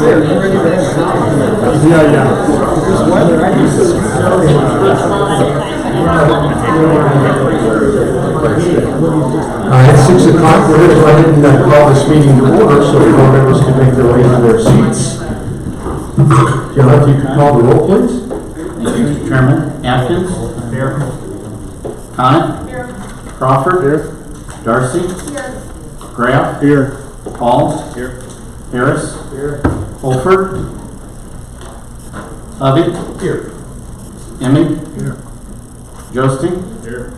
At 6 o'clock, we're going to go ahead and call this meeting to order so the board members can make their way to their seats. John, if you could call the roll, please. Thank you, Mr. Chairman. Atkins? Here. Conant? Here. Crawford? Here. Darcy? Here. Graff? Here. Paul? Here. Harris? Here. Holford? Hovey? Here. Emmy? Here. Joesting? Here.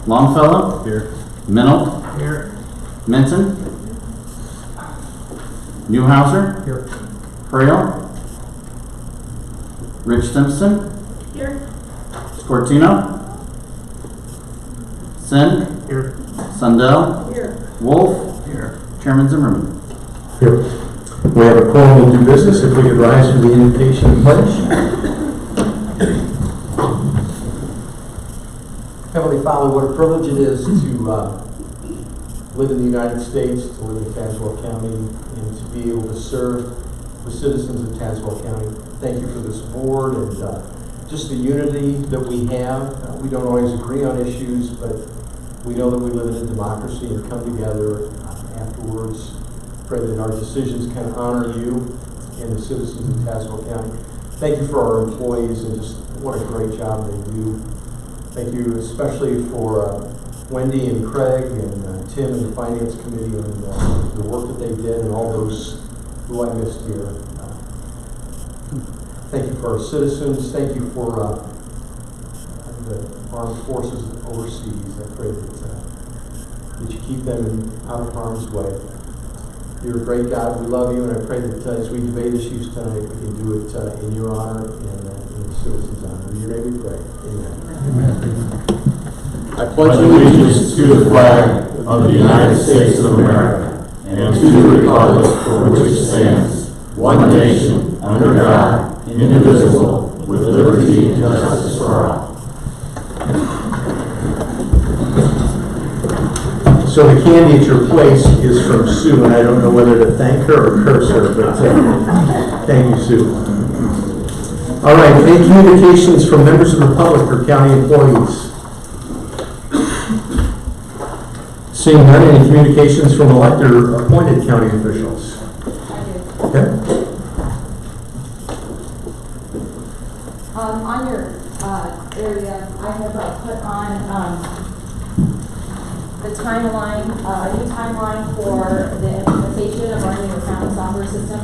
Longfellow? Here. Mennel? Here. Minton? Newhouser? Here. Frail? Rich Simpson? Here. Scortino? Sin? Here. Sundell? Here. Wolf? Here. Chairman Zimmerman? Here. We have a quorum to do business. If we could rise for the invitation and pledge. Heavenly Father, what a privilege it is to live in the United States, to live in Tazewell County, and to be able to serve the citizens of Tazewell County. Thank you for this board and just the unity that we have. We don't always agree on issues, but we know that we live in a democracy and come together afterwards. Pray that our decisions can honor you and the citizens of Tazewell County. Thank you for our employees and just what a great job they do. Thank you especially for Wendy and Craig and Tim and the Finance Committee and the work that they did and all those who I missed here. Thank you for our citizens. Thank you for the armed forces overseas. I pray that you keep them out of harm's way. You're a great God. We love you, and I pray that as we debate issues tonight, we can do it in your honor and in the citizens' honor. In your name we pray. Amen. Amen. I pledge allegiance to the flag of the United States of America and to the republic for which it stands, one nation, under God, indivisible, with liberty and justice for all. So the candy at your place is from Sue, and I don't know whether to thank her or curse her, but thank you, Sue. All right, any communications from members of the public or county employees? Seeing none, any communications from elected or appointed county officials? Okay. On your area, I have put on the timeline, a new timeline for the implementation of our new accounting software system.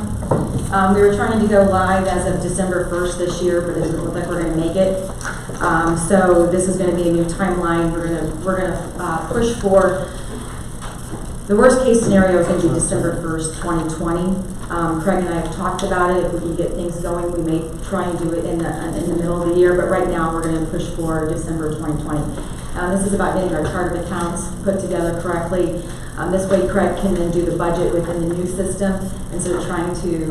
We were trying to go live as of December 1st this year, but it doesn't look like we're going to make it. So this is going to be a new timeline. We're gonna push for the worst case scenario is going to be December 1st, 2020. Craig and I have talked about it. If we can get things going, we may try and do it in the middle of the year. But right now, we're going to push for December 2020. This is about getting our chart of accounts put together correctly. This way Craig can then do the budget within the new system instead of trying to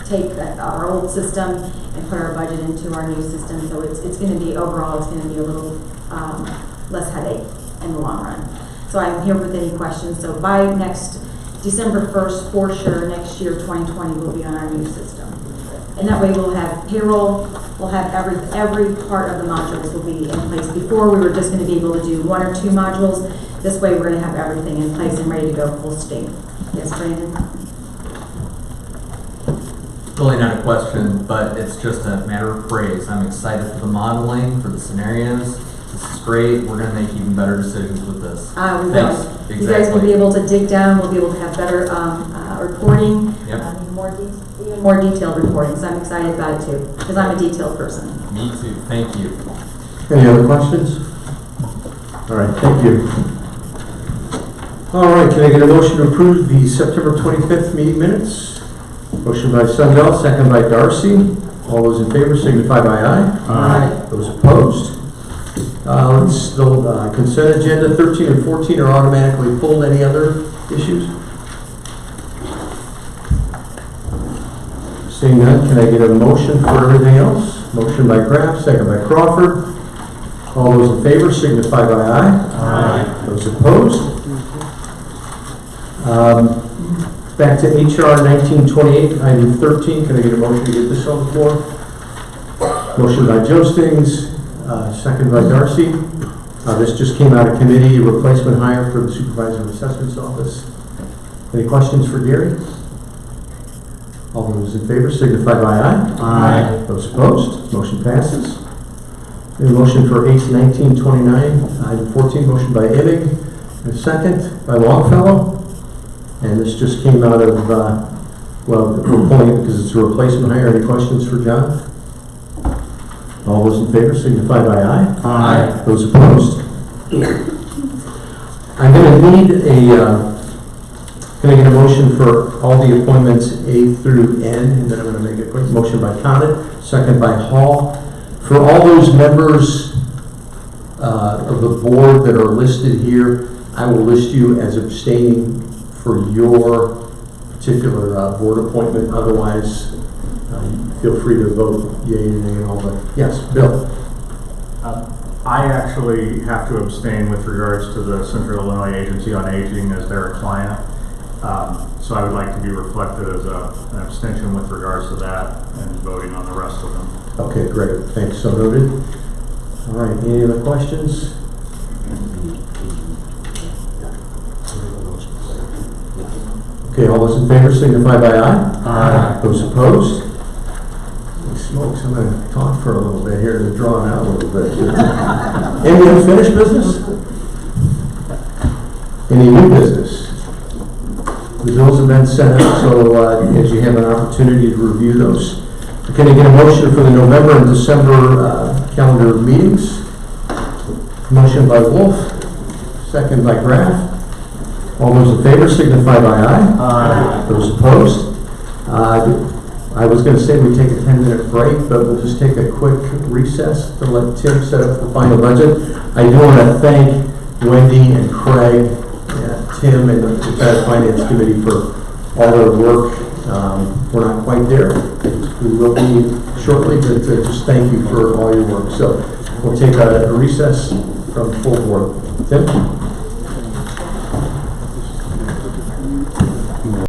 take our old system and put our budget into our new system. So it's going to be, overall, it's going to be a little less headache in the long run. So I'm here with any questions. So by next December 1st, for sure, next year, 2020, we'll be on our new system. And that way we'll have payroll, we'll have every part of the modules will be in place. Before we were just going to be able to do one or two modules. This way we're going to have everything in place and ready to go full steam. Yes, Brandon? Really not a question, but it's just a matter of praise. I'm excited for the modeling, for the scenarios. This is great. We're going to make even better decisions with this. We will. Exactly. You guys will be able to dig down. We'll be able to have better reporting. Yep. Even more detailed reporting. So I'm excited about it too, because I'm a detailed person. Me too. Thank you. Any other questions? All right, thank you. All right, can I get a motion to approve the September 25th meeting minutes? Motion by Sundell, second by Darcy. All those in favor signify by aye. Aye. Those opposed? The consent agenda 13 and 14 are automatically pulled. Any other issues? Seeing none, can I get a motion for everything else? Motion by Graff, second by Crawford. All those in favor signify by aye. Aye. Those opposed? Back to HR 1928, item 13. Can I get a motion to get this on the floor? Motion by Jostings, second by Darcy. This just came out of committee, replacement hire for the Supervisor of Assessments Office. Any questions for Gary? All those in favor signify by aye. Aye. Those opposed, motion passes. A motion for H 1929, item 14, motion by Ebbing, and a second by Longfellow. And this just came out of, well, we're pulling it because it's a replacement hire. Any questions for John? All those in favor signify by aye. Aye. Those opposed? I'm going to need can I get a motion for all the appointments A through N, and then I'm going to make a quick motion by Condit, second by Hall. For all those members of the board that are listed here, I will list you as abstaining for your particular board appointment. Otherwise, feel free to vote yea or nay and all that. Yes, Bill. I actually have to abstain with regards to the Central Illinois Agency on Aging as their client. So I would like to be reflected as an abstention with regards to that and voting on the rest of them. Okay, great. Thanks. So noted. All right. Any other questions? Okay. All those in favor signify by aye. Aye. Those opposed? Holy smokes! I'm going to talk for a little bit here to draw it out a little bit. Any unfinished business? Any new business? The bills have been sent out, so as you have an opportunity to review those. Can I get a motion for the November and December calendar meetings? Motion by Wolf, second by Graff. All those in favor signify by aye. Aye. Those opposed? I was going to say we take a 10-minute break, but we'll just take a quick recess to let Tim set up the final budget. I do want to thank Wendy and Craig, Tim, and the entire Finance Committee for all their work. We're not quite there. We will be shortly, but just thank you for all your work. So we'll take a recess from full board. Tim?